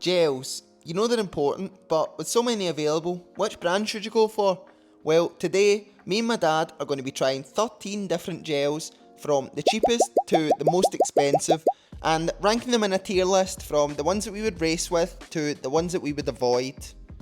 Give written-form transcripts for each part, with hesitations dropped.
Gels. You know they're important, but with so many available, which brand should you go for? Well, today, me and my dad are going to be trying 13 different gels from the cheapest to the most expensive and ranking them in a tier list from the ones that we would race with to the ones that we would avoid.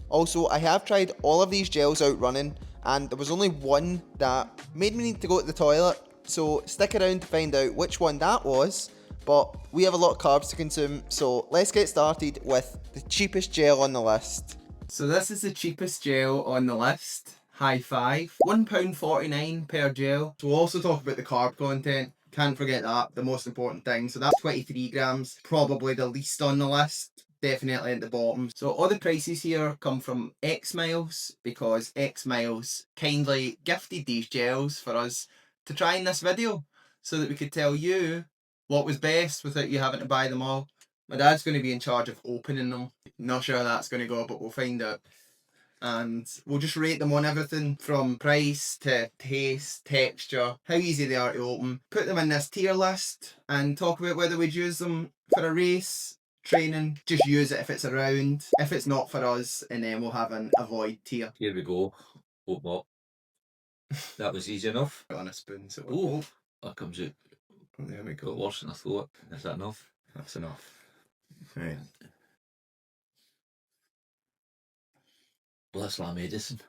Also, I have tried all of these gels out running and there was only one that made me need to go to the toilet, so stick around to find out which one that was. But we have a lot of carbs to consume, so let's get started with the cheapest gel on the list. So this is the cheapest gel on the list. High five. £1.49 per gel. So we'll also talk about the carb content. Can't forget that, the most important thing. So that's 23 grams, probably the least on the list. Definitely at the bottom. So all the prices here come from X Miles because X Miles kindly gifted these gels for us to try in this video so that we could tell you what was best without you having to buy them all. My dad's going to be in charge of opening them. Not sure how that's going to go, but we'll find out. And we'll just rate them on everything from price to taste, texture, how easy they are to open. Put them in this tier list and talk about whether we'd use them for a race, training, just use it if it's around. If it's not for us, and then we'll have an avoid tier. Here we go. Open up. That was easy enough. On a spoon, so Oh, that comes out. There we Got go. worse than I thought. Is that enough? That's enough. Right. Well, that's like medicine.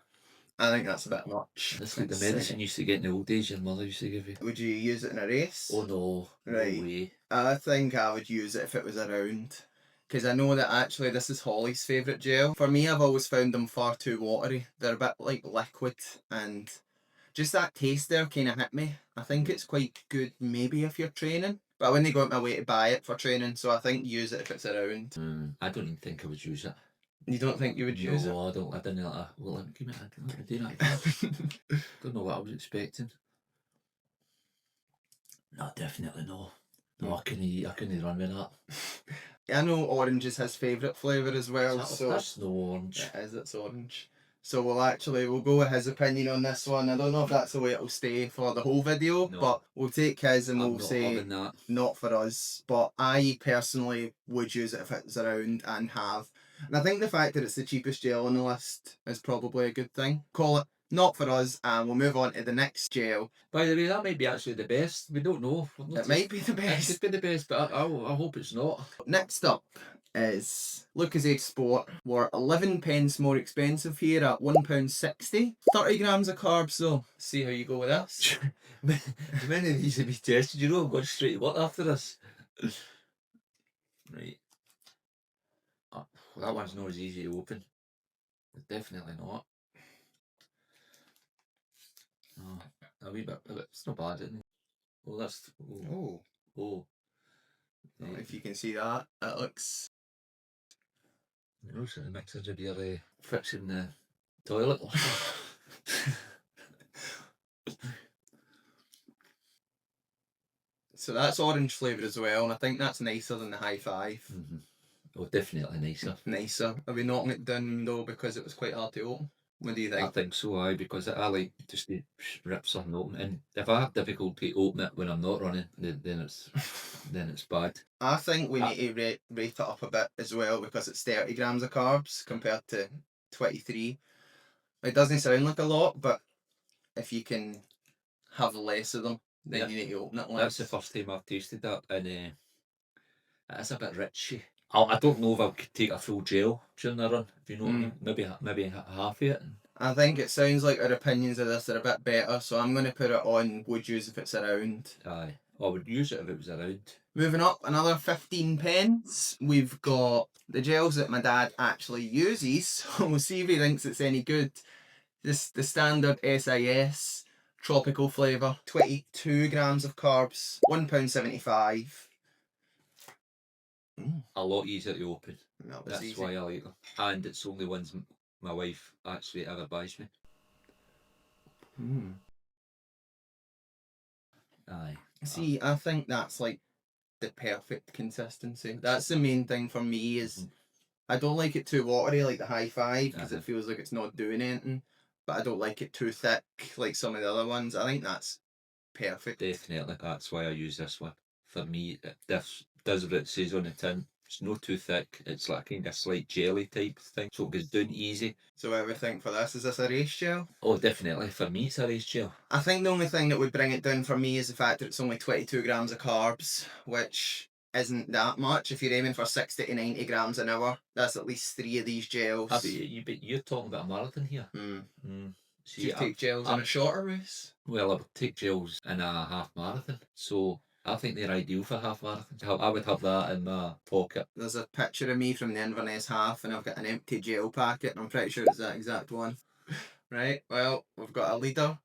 I think that's a bit much. That's like the medicine you used to get in the old days your mother used to give you. Would you use it in a race? Oh no. Right. No way. I think I would use it if it was around. Because I know that actually this is Holly's favourite gel. For me, I've always found them far too watery. They're a bit like liquid and just that taste there kind of hit me. I think it's quite good maybe if you're training. But I wouldn't go out my way to buy it for training, so I think use it if it's around. I don't even think I would use it. You don't think you would use it? No, I don't. I didn't like that. Well, give me that. Do that. Don't know what I was expecting. No, definitely no. No, I couldn't run with that. I know orange is his favourite flavour as well. That's no orange. It is, it's orange. So we'll go with his opinion on this one. I don't know if that's the way it'll stay for the whole video, No. but we'll take his and I'm we'll not say having that. not for us. But I personally would use it if it's around and have. And I think the fact that it's the cheapest gel on the list is probably a good thing. Call it not for us and we'll move on to the next gel. By the way, that might be actually the best. We don't know. It might be the It best. could be the best, but I hope it's not. Next up is Lucozade Sport. We're 11 pence more expensive here at £1.60. 30 grams of carbs though. See how you go with this. Many of these have been tested, you know, I'm going straight to work after this. Right. Oh, well, that one's not as easy to open. Definitely not. Oh, a wee bit, it's not bad, isn't it? Oh, that's, Oh. oh. If you can see that, it looks... You know, so the mixers would be fixing the toilet. So that's orange flavour as well, and I think that's nicer than the high five. Oh, definitely nicer. Nicer. Are we knocking it down though because it was quite hard to open? What do you think? I think so, aye, because I like just to rip something open, and if I have difficulty opening it when I'm not running, then it's bad. I think we need to rate it up a bit as well because it's 30 grams of carbs compared to 23. It doesn't sound like a lot, but if you can have less of them, then you need to open it less. That's the first time I've tasted that, and it's a bit richy. I don't know if I could take a full gel during a run, if you know what I mean. Maybe half of it. I think it sounds like our opinions of this are a bit better, so I'm going to put it on would use if it's around. Aye, I would use it if it was around. Moving up, another 15 pence. We've got the gels that my dad actually uses, so we'll see if he thinks it's any good. The standard SIS tropical flavour, 22 grams of carbs, £1.75. A lot easier to open. That's easy. why I like them. And it's only ones my wife actually ever buys me. Aye. See, I think that's like the perfect consistency. That's the main thing for me is I don't like it too watery like the high five because it feels like it's not doing anything. But I don't like it too thick like some of the other ones. I think that's perfect. Definitely, that's why I use this one. For me, this does what it says on the tin. It's not too thick. It's like a kind of slight jelly type thing, so it goes down easy. So what do we think for this? Is this a race gel? Oh, definitely. For me, it's a race gel. I think the only thing that would bring it down for me is the fact that it's only 22 grams of carbs, which isn't that much. If you're aiming for 60 to 90 grams an hour, that's at least 3 of these gels. But you're talking about a marathon here. Do you take gels in a shorter race? Well, I would take gels in a half marathon, so I think they're ideal for half marathons. I would have that in my pocket. There's a picture of me from the Inverness half, and I've got an empty gel packet, and I'm pretty sure it's that exact one. Right, well, we've got a leader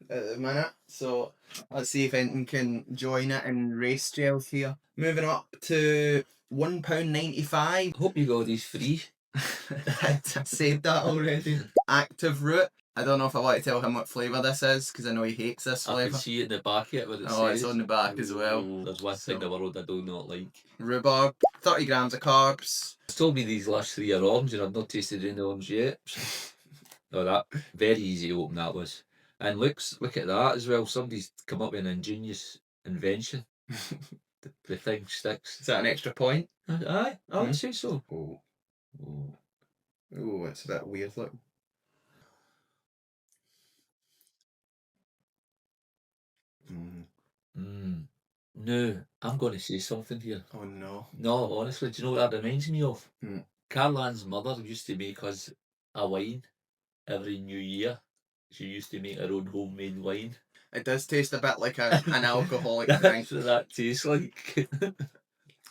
at the minute, so let's see if anyone can join it in race gels here. Moving up to £1.95. I hope you got these free. I said that already. Active Root. I don't know if I want to tell him what flavour this is, because I know he hates this I flavour. can see it in the back of it. What it Oh, says. it's on the back as well. There's one thing in the world I do not like. Rhubarb, 30 grams of carbs. It's told me these last 3 are orange, and I've not tasted any orange yet. Oh, that very easy to open that was. And look at that as well. Somebody's come up with an ingenious invention. the thing sticks. Is that an extra point? Aye, I would say so. Oh, it's a bit weird look. No, I'm going to say something here. Oh no. No, honestly, do you know what that reminds me of? Carlan's mother used to make us a wine every New Year. She used to make her own homemade wine. It does taste a bit like an alcoholic drink. That's what that tastes like.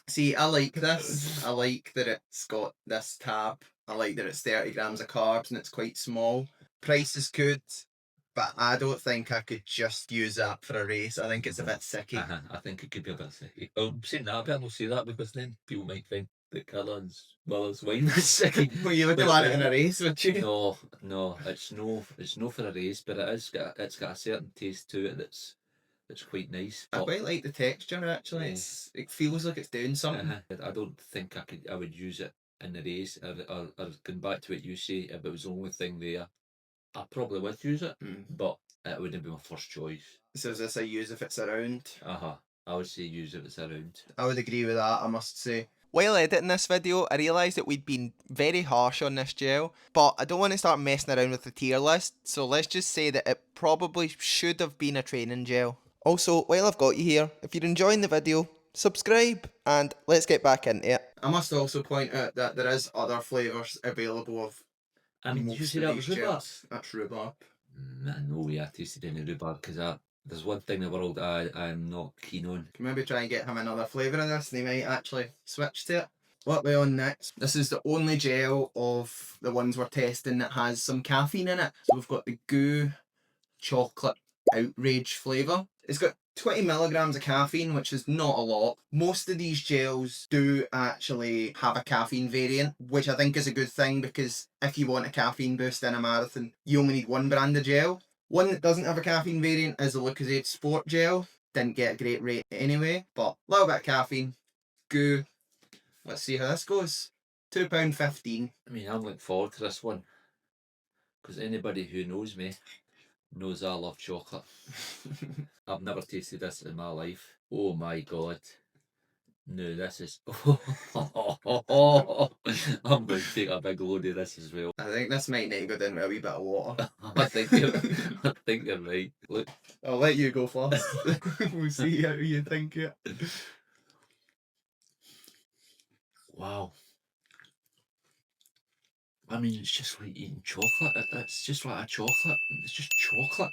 See, I like this. I like that it's got this tab. I like that it's 30 grams of carbs and it's quite small. Price is good, but I don't think I could just use that for a race. I think it's a bit sicky. I think it could be a bit sicky. I'm saying that, but I don't say that because then people might think that Carlan's mother's wine is sicky. Well, you wouldn't want it in a race, would you? No, it's no for a race, but it's got a certain taste to it that's quite nice. I quite like the texture actually. Yeah. It feels like it's doing something. I don't think I would use it in the race. Or going back to what you say, if it was the only thing there, I probably would use it, but it wouldn't be my first choice. So is this a use if it's around? I would say use if it's around. I would agree with that, I must say. While editing this video, I realised that we'd been very harsh on this gel, but I don't want to start messing around with the tier list, so let's just say that it probably should have been a training gel. Also, while I've got you here, if you're enjoying the video, subscribe, and let's get back into it. I must also point out that there is other flavours available of did you say that was rhubarb? That's rhubarb. No way I tasted any rhubarb, because there's one thing in the world I'm not keen on. Can maybe try and get him another flavour of this and they might actually switch to it. What are we on next? This is the only gel of the ones we're testing that has some caffeine in it. So we've got the Goo Chocolate Outrage flavour. It's got 20 milligrams of caffeine, which is not a lot. Most of these gels do actually have a caffeine variant, which I think is a good thing, because if you want a caffeine boost in a marathon, you only need one brand of gel. One that doesn't have a caffeine variant is the Lucozade Sport gel. Didn't get a great rate anyway, but a little bit of caffeine. Goo. Let's see how this goes. £2.15. I mean, I'm looking forward to this one, because anybody who knows me knows I love chocolate. I've never tasted this in my life. Oh my god. No, this is... I'm going to take a big load of this as well. I think this might need to go down with a wee bit of water. I think you're right. Look. I'll let you go first. We'll see how you think it. Wow. I mean, it's just like eating chocolate. It's just like a chocolate. It's just chocolate.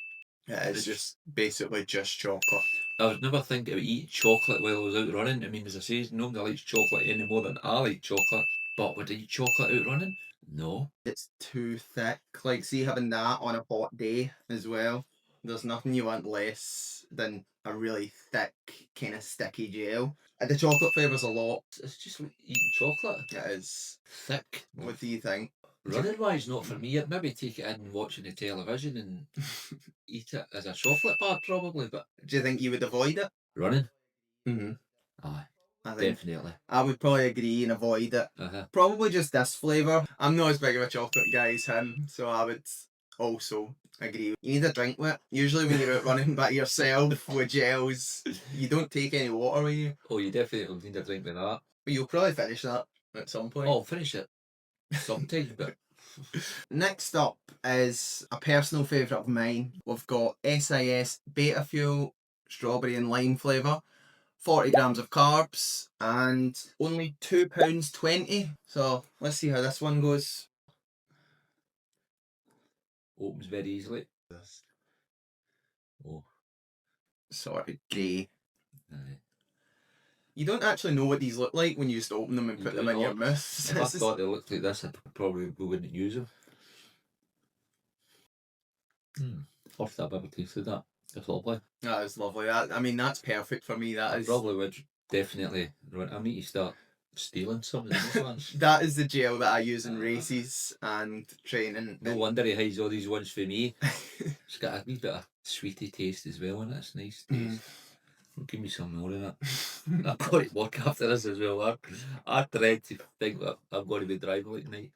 Yeah, it's just basically just chocolate. I would never think about eating chocolate while I was out running. I mean, as I say, nobody likes chocolate any more than I like chocolate. But would I eat chocolate out running? No. It's too thick. Like, see, having that on a hot day as well. There's nothing you want less than a really thick, kind of sticky gel. The chocolate flavour's a lot. It's just like eating chocolate. It is. Thick. What do you think? Running wise, not for me. I'd maybe take it in watching the television and eat it as a chocolate bar, probably. But do you think you would avoid it? Running? I think Definitely. I would probably agree and avoid it. Probably just this flavour. I'm not as big of a chocolate guy as him, so I would also agree. You need a drink with it. Usually when you're out running by yourself with gels, you don't take any water with you. Oh, you definitely need a drink with that. But you'll probably finish that at some point. I'll finish it sometime, but Next up is a personal favourite of mine. We've got SIS Beta Fuel, strawberry and lime flavour. 40 grams of carbs and only £2.20. So let's see how this one goes. opens very easily. Oh, Sort of grey. aye. You don't actually know what these look like when you just open them and You put do them in your not. mouth. If I thought they looked like this, I probably wouldn't use them. First I've ever tasted that. It's lovely. That is lovely. I mean, that's perfect for me. That I is probably would definitely run. I need to start stealing some of these ones. that is the gel that I use in races and training. No wonder he hides all these ones for me. It's got a wee bit of sweety taste as well, and it's nice taste. Give me some more of that. I've got to work after this as well. I dread to think that I'm going to be driving like tonight.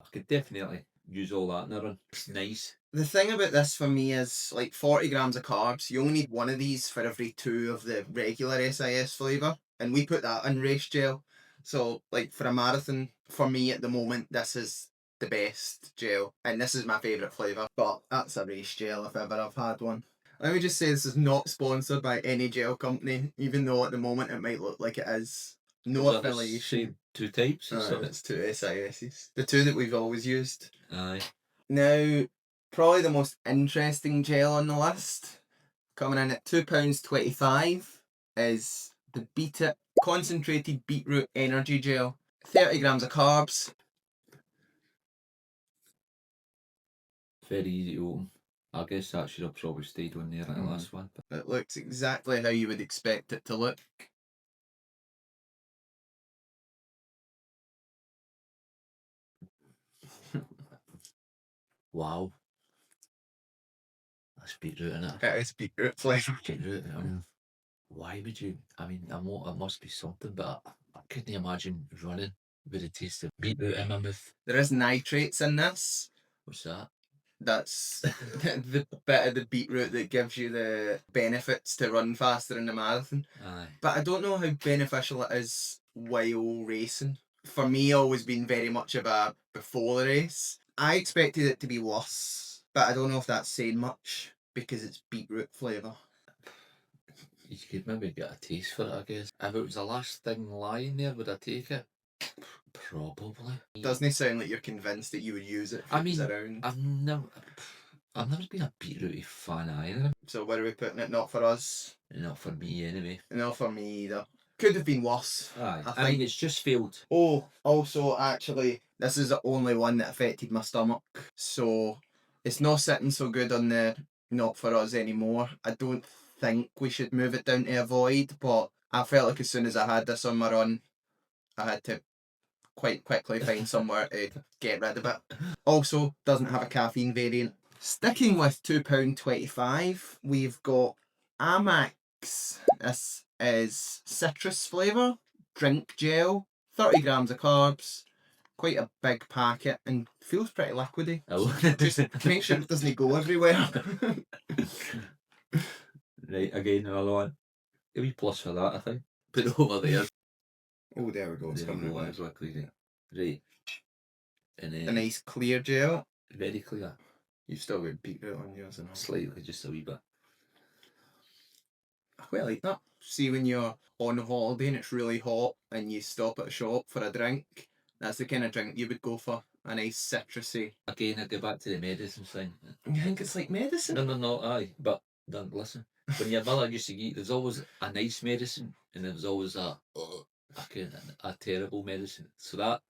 I could definitely use all that in a run. It's nice. The thing about this for me is like 40 grams of carbs. You only need one of these for every 2 of the regular SIS flavour. And we put that in race gel. So like for a marathon, for me at the moment, this is the best gel. And this is my favourite flavour. But that's a race gel if ever I've had one. Let me just say this is not sponsored by any gel company, even though at the moment it might look like it is. No Is that the affiliation. same 2 types. It's 2 SISs. The 2 that we've always used. Aye. Now, probably the most interesting gel on the list, coming in at £2.25, is the Concentrated Beetroot Energy Gel. 30 grams of carbs. Very easy to open. I guess that should have probably stayed on there in the last one. But It looks exactly how you would expect it to look. wow. That's beetroot, innit? It is beetroot flavour. Beetroot. I mean, why would you? I mean, it must be something, but I couldn't imagine running with the taste of beetroot in my mouth. There is nitrates in this. What's that? That's the bit of the beetroot that gives you the benefits to run faster in the marathon. Aye. But I don't know how beneficial it is while racing. For me, always been very much of a before the race. I expected it to be worse, but I don't know if that's saying much because it's beetroot flavour. You could maybe get a taste for it, I guess. If it was the last thing lying there, would I take it? Probably. Doesn't it sound like you're convinced that you would use it if I it was mean, around? I've never been a beetrooty fan either. So where are we putting it? Not for us. Not for me, anyway. Not for me either. Could have been worse. Aye. I I mean, think. it's just failed. Oh, also, actually, this is the only one that affected my stomach. So, it's not sitting so good on the not for us anymore. I don't think we should move it down to avoid, but I felt like as soon as I had this on my run, I had to quite quickly find somewhere to get rid of it. Also, doesn't have a caffeine variant. Sticking with £2.25, we've got Amacx. This is citrus flavour, drink gel, 30 grams of carbs, quite a big packet and feels pretty liquidy. Oh. Just make sure it doesn't go everywhere. Right, again, another one. A wee plus for that, I think. Put it over there. Oh, there we go. It's There we coming go, away. that's what clear. Right. And then A nice clear gel. very clear. You've still got beetroot on yours and all. Slightly, just a wee bit. I quite like that. See, when you're on holiday and it's really hot and you stop at a shop for a drink, that's the kind of drink you would go for. A nice citrusy. Again, I go back to the medicine thing. You think it's like medicine? No, aye. But don't listen. When your mother used to eat, there's always a nice medicine and there's always a terrible medicine. So that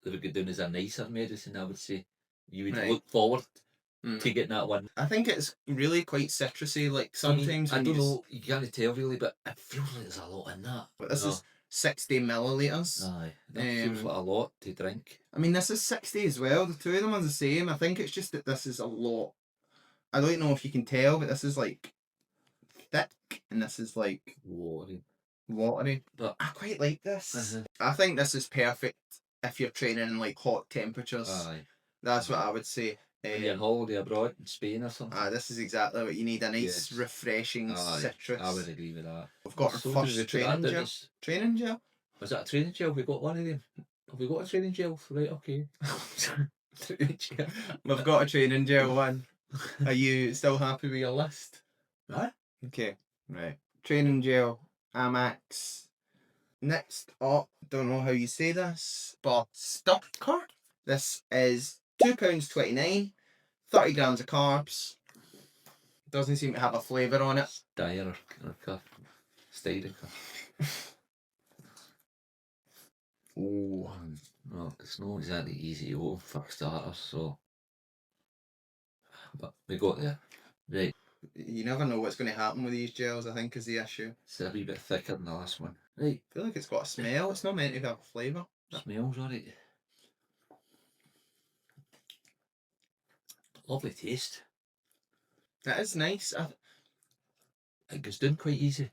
would go down as a nicer medicine, I would say. You would Right. look forward to getting that one. I think it's really quite citrusy. Like sometimes I when don't you know, you can't tell really, but it feels like there's a lot in that. But this is 60 millilitres. Aye, that feels like a lot to drink. I mean, this is 60 as well. The two of them are the same. I think it's just that this is a lot. I don't know if you can tell, but this is like thick and this is like watery. But I quite like this. I think this is perfect if you're training in like hot temperatures. aye. That's what I would say. When you're on holiday abroad in Spain or something. This is exactly what you need. A nice, Yes. refreshing Aye, citrus. I would agree with that. We've got our So first did we put training that down gel. as- Training gel? Was that a training gel? We got one of them. Have we got a training gel? Right, okay. Training gel. We've got a training gel one. Are you still happy with your list? Huh? Okay, right. Training gel, Amacx. Next up, don't know how you say this, but Styrkr. This is £2.29, 30 grams of carbs. Doesn't seem to have a flavour on it. Styrkr. Oh, Well, it's not exactly easy to open for starters, so. But we got there. Right. you never know what's going to happen with these gels, I think, is the issue. It's a wee bit thicker than the last one. Right. I feel like it's got a smell. It's not meant to have a flavour. Smells alright. Lovely taste. That is nice. It goes down quite easy.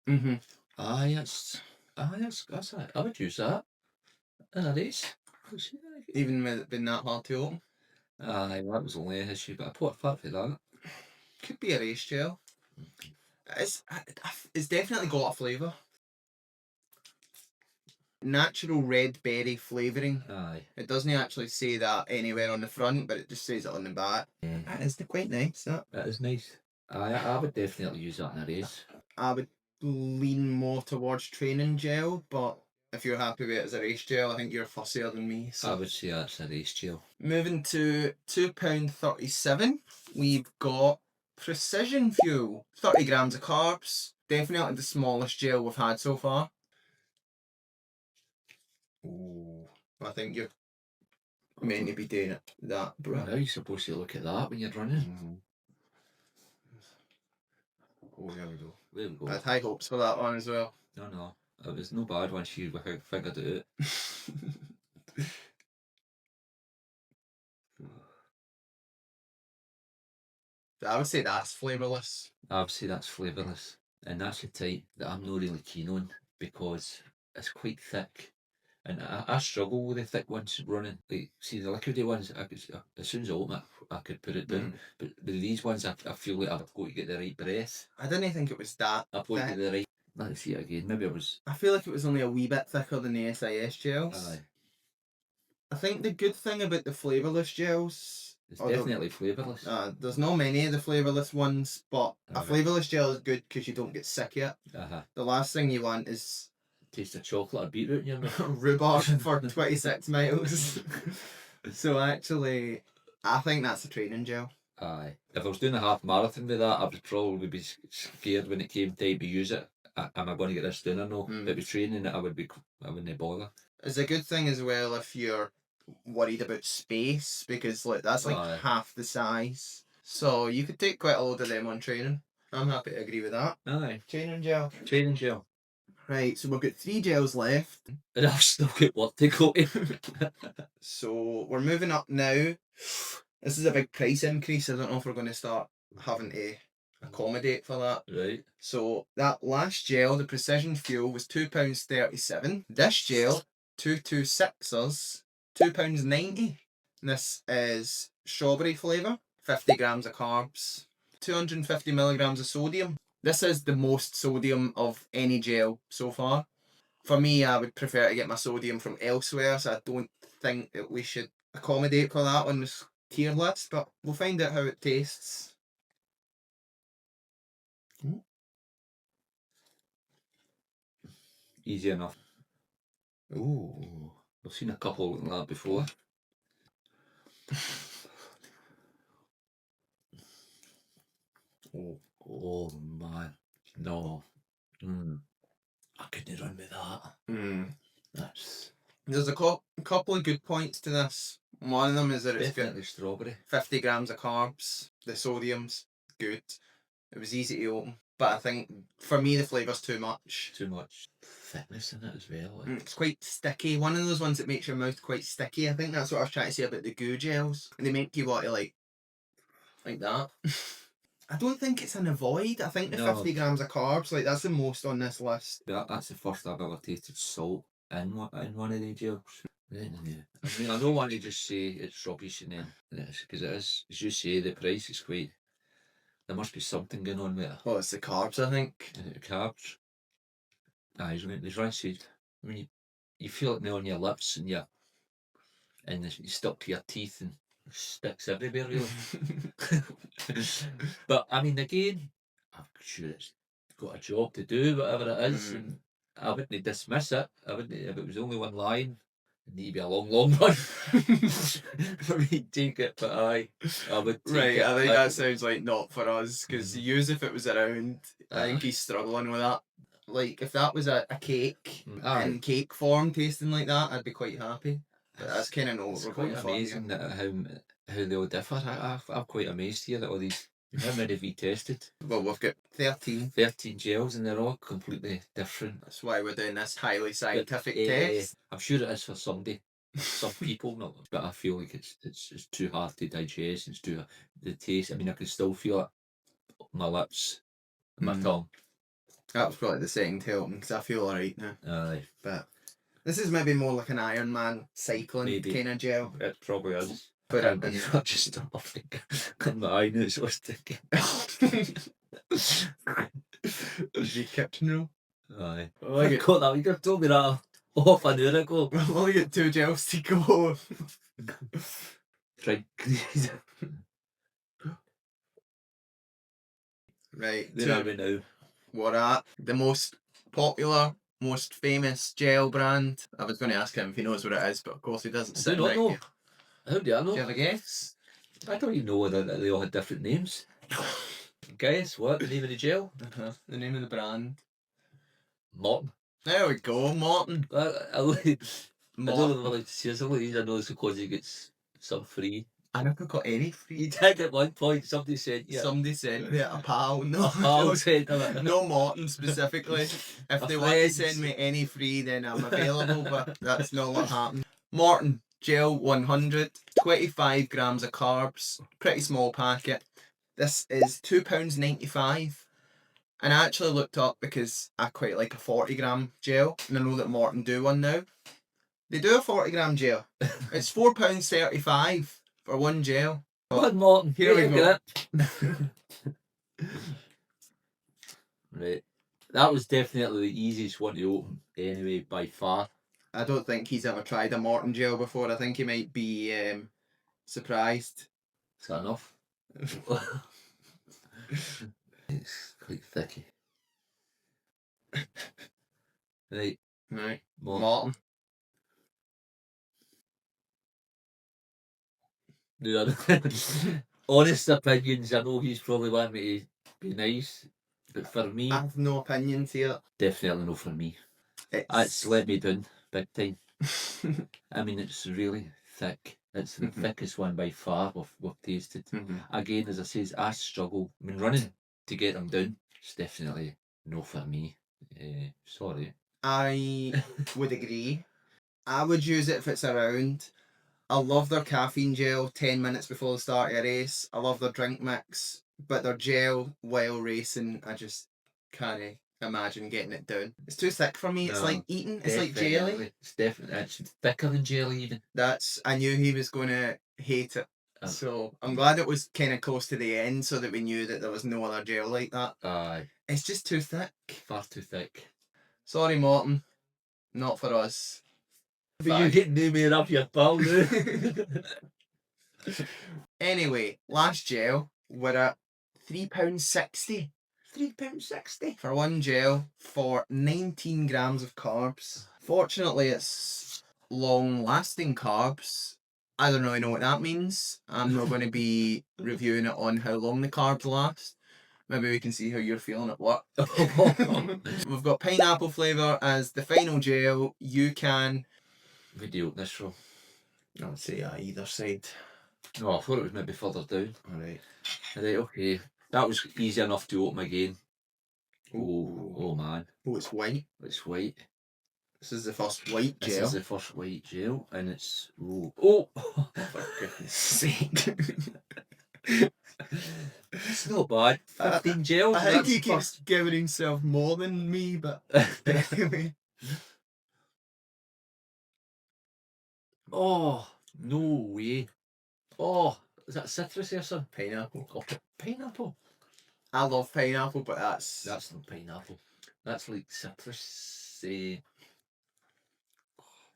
Mm-hmm. That's it. I would use that in a race. Even with it being that hard to open. Aye, that was only an issue, but apart from that. Could be a race gel. It's definitely got a flavour. Natural red berry flavouring. Aye. It doesn't actually say that anywhere on the front, but it just says it on the back. That is quite nice. That is nice. I would definitely use that in a race. I would lean more towards training gel, but if you're happy with it as a race gel, I think you're fussier than me. So. I would say that's a race gel. Moving to £2.37, we've got Precision Fuel. 30 grams of carbs. Definitely the smallest gel we've had so far. Ooh, I think you're meant to be doing it that, bro. Well, you're supposed to look at that when you're running. Oh, there we go. There we go. I had high hopes for that one as well. No. It was no bad once you figured it out. I would say that's flavourless. I would say that's flavourless. And that's the type that I'm not really keen on because it's quite thick. And I struggle with the thick ones running. Like, see, the liquidy ones, as soon as I open it, I could put it down. But with these ones, I feel like I've got to get the right breath. I didn't think it was that I've got to thick. get the right... Let's see it again. Maybe I was... I feel like it was only a wee bit thicker than the SIS gels. Aye. I think the good thing about the flavourless gels... It's definitely flavourless. There's not many of the flavourless ones, but a Aye. flavourless gel is good because you don't get sick of it. The last thing you want is... taste of chocolate or beetroot in your mouth. rhubarb for 26 miles. So actually, I think that's a training gel. Aye. If I was doing a half marathon with that, I would probably be scared when it came time to use it. Am I going to get this done or no? But with training it, I wouldn't bother. It's a good thing as well if you're worried about space, because like that's like half the size. So you could take quite a load of them on training. I'm happy to agree with that. Aye. Training gel. Training gel. Right, so we've got 3 gels left. And I've still got what to go to. So we're moving up now. This is a big price increase. I don't know if we're going to start having to accommodate for that. Right. So that last gel, the Precision Fuel, was £2.37. This gel, 226ers, £2.90. This is strawberry flavour, 50 grams of carbs, 250 milligrams of sodium. This is the most sodium of any gel so far. For me, I would prefer to get my sodium from elsewhere, so I don't think that we should accommodate for that on this tier list, but we'll find out how it tastes. Easy enough. Ooh. I've seen a couple like that before. Oh man. No. I couldn't run with that. That's There's a couple of good points to this. One of them is that it's definitely got strawberry. 50 grams of carbs. The sodium's good. It was easy to open. But I think, for me, the flavour's too much. Too much thickness in it as well. It's quite sticky. One of those ones that makes your mouth quite sticky. I think that's what I was trying to say about the goo gels. They make you want to like that. I don't think it's an avoid. I think the 50 grams of carbs, like that's the most on this list. That's the first I've ever tasted salt in one of the gels. I mean, I don't want to just say it's rubbish and then because it is, as you say, the price is quite. There must be something going on with it. Well, it's the carbs, I think. Carbs. Aye, there's rancid. I mean, you feel it now on your lips and it's stuck to your teeth and sticks everywhere, really. But I mean, again, I'm sure it's got a job to do, whatever it is, and I wouldn't dismiss it. I wouldn't, if it was only one line, it'd need to be a long, long one for me to take it. But I would take Right, it. I think that sounds like not for us, because use if it was around, I think Aye. he's struggling with that. Like, if that was a cake Aye. in cake form tasting like that, I'd be quite happy. But that's kind of not what It's we're quite going for amazing here. that how they all differ. I'm quite amazed here at all these. How many have we tested? Well, we've got 13. 13 gels and they're all completely different. That's why we're doing this highly But, scientific test. I'm sure it is for somebody, some people, not, but I feel like it's too hard to digest. It's too the taste. I mean, I can still feel it on my lips, and my tongue. That was probably the second helping, because I feel alright now. Aye, But this is maybe more like an Iron Man cycling Maybe. kind of gel. it probably is. But I can't believe I just stopped thinking. My eye knows what's sticking. The kitchen roll. Aye. Well, I I get, got that. You could have told me that off an hour ago. we'll only get 2 gels to go. Right. Right, Where are we now? we're at the most popular, most famous gel brand. I was going to ask him if he knows what it is, but of course he doesn't. I do sit not right know. here. How do I know? Do you have a guess? I don't even know whether they all had different names. Guess what? The name of the gel? The name of the brand. Maurten. There we go, Maurten. I don't know if I'm Maurten. allowed to say some of these. I know it's because he gets some free. I never got any He free. did at one point. Somebody said, yeah. Somebody sent me a pal. No, Pal said that. no Maurten specifically. If My they want to friends. send me any free, then I'm available, but that's not what happened. Maurten Gel 100, 25 grams of carbs, pretty small packet. This is £2.95. And I actually looked up because I quite like a 40 gram gel, and I know that Maurten do one now. They do a 40 gram gel. It's £4.35 for one gel. One Maurten. Here we go. Right. That was definitely the easiest one to open anyway, by far. I don't think he's ever tried a Maurten gel before. I think he might be surprised. Is that enough? It's quite thicky. Right. Right. Maurten. Maurten. Honest opinions, I know he's probably wanting me to be nice, but for me, I have no opinions here. definitely no for me. It's let me down big time. I mean, it's really thick. It's the thickest one by far we've tasted. Again, as I say, I struggle. I mean, running to get them down, it's definitely no for me. Sorry. I would agree. I would use it if it's around. I love their caffeine gel 10 minutes before the start of a race. I love their drink mix, but their gel while racing, I just can't imagine getting it down. It's too thick for me. It's No, like eating. It's like jelly. It's definitely thicker than jelly even. I knew he was going to hate it. So I'm glad it was kind of close to the end so that we knew that there was no other gel like that. Aye. It's just too thick. Far too thick. Sorry, Maurten. Not for us. But you getting nowhere up your pal now. Anyway, last gel, we're at £3.60. £3.60 for one gel for 19 grams of carbs. Fortunately, it's long-lasting carbs. I don't really know what that means. I'm not going to be reviewing it on how long the carbs last. Maybe we can see how you're feeling at work. We've got pineapple flavour as the final gel. You can... Video this from. I would say either side. No, I thought it was maybe further down. Alright. Right, okay. That was easy enough to open again. Oh man. Oh, it's white. It's white. This is the first white gel. This is the first white gel, and it's for goodness sake. It's not bad. 15 gels. I think he keeps giving himself more than me, but anyway. Oh, no way. Oh, is that citrus or something? Pineapple. Oh, pineapple. I love pineapple, but that's not pineapple. That's like citrus.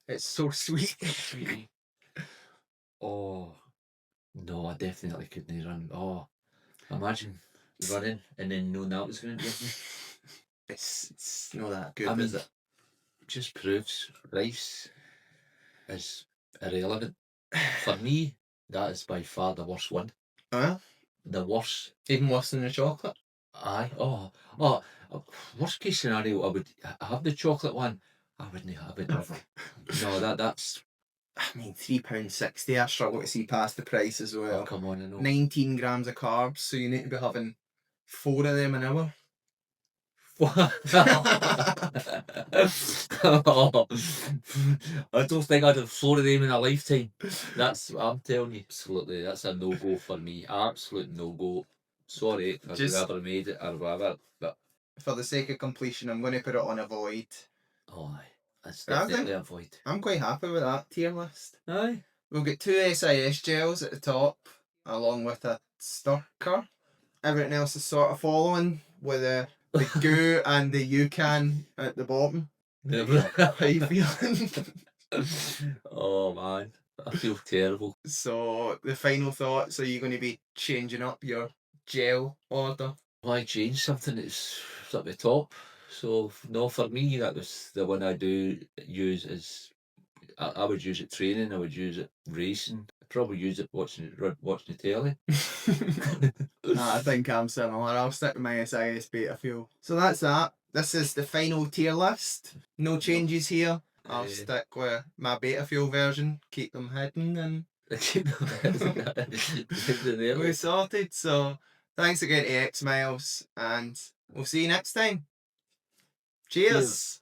It's so sweet. Sweetie. Oh no, I definitely couldn't run. Oh, imagine running and then knowing that was going to give me. It's not that good, I mean, is it? just proves rice is irrelevant. For me, that is by far the worst one. Huh? The worst. Even worse than the chocolate. Aye. Oh. Worst case scenario, I would have the chocolate one. I wouldn't have it. No, that's. I mean, £3.60. I struggle to see past the price as Oh, well. come on, I know. 19 grams of carbs, so you need to be having 4 of them an hour. Oh, I don't think I'd have 4 of them in a lifetime. I'm telling you, absolutely, that's a no go for me. Absolute no go. Sorry for whoever made it or whatever, but For the sake of completion, I'm going to put it on avoid. oh, aye, that's I think- definitely a void. I'm quite happy with that tier list. Aye. We'll get 2 SIS gels at the top, along with a Styrkr. Everything else is sort of following, with the goo and the UCAN at the bottom. How you feeling? Oh man, I feel terrible. So, the final thoughts, are you going to be changing up your gel order? Well, I changed something that's at the top. So no, for me that was the one I do use is I would use it training. I would use it racing. I'd probably use it watching the telly. I think I'm similar. I'll stick with my SIS Beta Fuel. So that's that. This is the final tier list. No changes here. I'll stick with my Beta Fuel version. Keep them hidden and we're sorted. So thanks again to X Miles and we'll see you next time. Cheers.